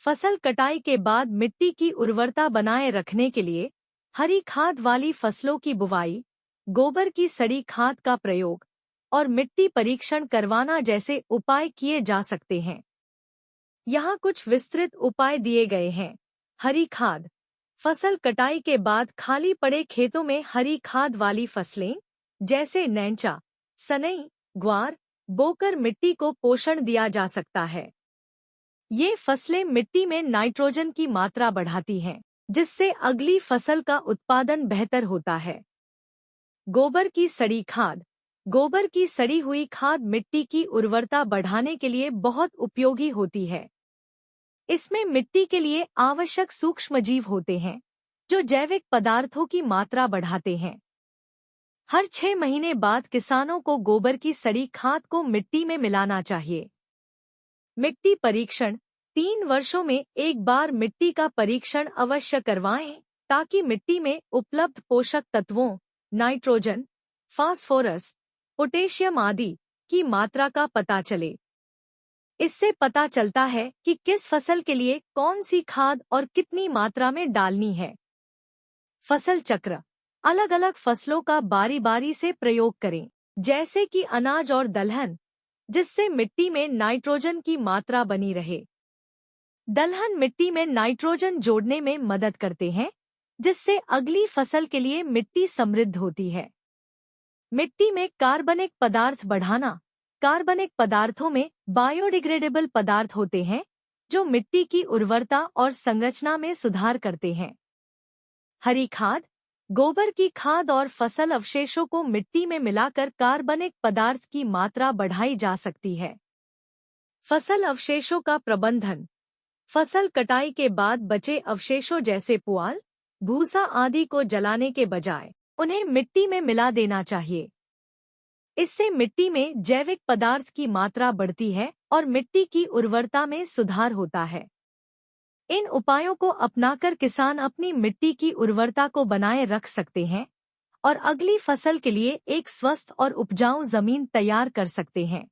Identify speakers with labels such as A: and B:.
A: फसल कटाई के बाद मिट्टी की उर्वरता बनाए रखने के लिए हरी खाद वाली फसलों की बुवाई, गोबर की सड़ी खाद का प्रयोग और मिट्टी परीक्षण करवाना जैसे उपाय किए जा सकते हैं। यहाँ कुछ विस्तृत उपाय दिए गए हैं। हरी खाद। फसल कटाई के बाद खाली पड़े खेतों में हरी खाद वाली फसलें जैसे नैंचा, सनई, ग्वार बोकर मिट्टी को पोषण दिया जा सकता है। ये फसलें मिट्टी में नाइट्रोजन की मात्रा बढ़ाती हैं, जिससे अगली फसल का उत्पादन बेहतर होता है। गोबर की सड़ी खाद। गोबर की सड़ी हुई खाद मिट्टी की उर्वरता बढ़ाने के लिए बहुत उपयोगी होती है। इसमें मिट्टी के लिए आवश्यक सूक्ष्मजीव होते हैं, जो जैविक पदार्थों की मात्रा बढ़ाते हैं। हर 6 महीने बाद किसानों को गोबर की सड़ी खाद को मिट्टी में मिलाना चाहिए। मिट्टी परीक्षण। 3 वर्षों में एक बार मिट्टी का परीक्षण अवश्य करवाएं, ताकि मिट्टी में उपलब्ध पोषक तत्वों, नाइट्रोजन, फास्फोरस, पोटेशियम आदि की मात्रा का पता चले। इससे पता चलता है कि किस फसल के लिए कौन सी खाद और कितनी मात्रा में डालनी है। फसल चक्र। अलग अलग फसलों का बारी बारी से प्रयोग करें, जैसे कि अनाज और दलहन, जिससे मिट्टी में नाइट्रोजन की मात्रा बनी रहे। दलहन मिट्टी में नाइट्रोजन जोड़ने में मदद करते हैं, जिससे अगली फसल के लिए मिट्टी समृद्ध होती है। मिट्टी में कार्बनिक पदार्थ बढ़ाना। कार्बनिक पदार्थों में बायोडिग्रेडेबल पदार्थ होते हैं, जो मिट्टी की उर्वरता और संरचना में सुधार करते हैं। हरी खाद। गोबर की खाद और फसल अवशेषों को मिट्टी में मिलाकर कार्बनिक पदार्थ की मात्रा बढ़ाई जा सकती है। फसल अवशेषों का प्रबंधन। फसल कटाई के बाद बचे अवशेषों जैसे पुआल, भूसा आदि को जलाने के बजाय उन्हें मिट्टी में मिला देना चाहिए। इससे मिट्टी में जैविक पदार्थ की मात्रा बढ़ती है और मिट्टी की उर्वरता में सुधार होता है। इन उपायों को अपनाकर किसान अपनी मिट्टी की उर्वरता को बनाए रख सकते हैं और अगली फसल के लिए एक स्वस्थ और उपजाऊ जमीन तैयार कर सकते हैं।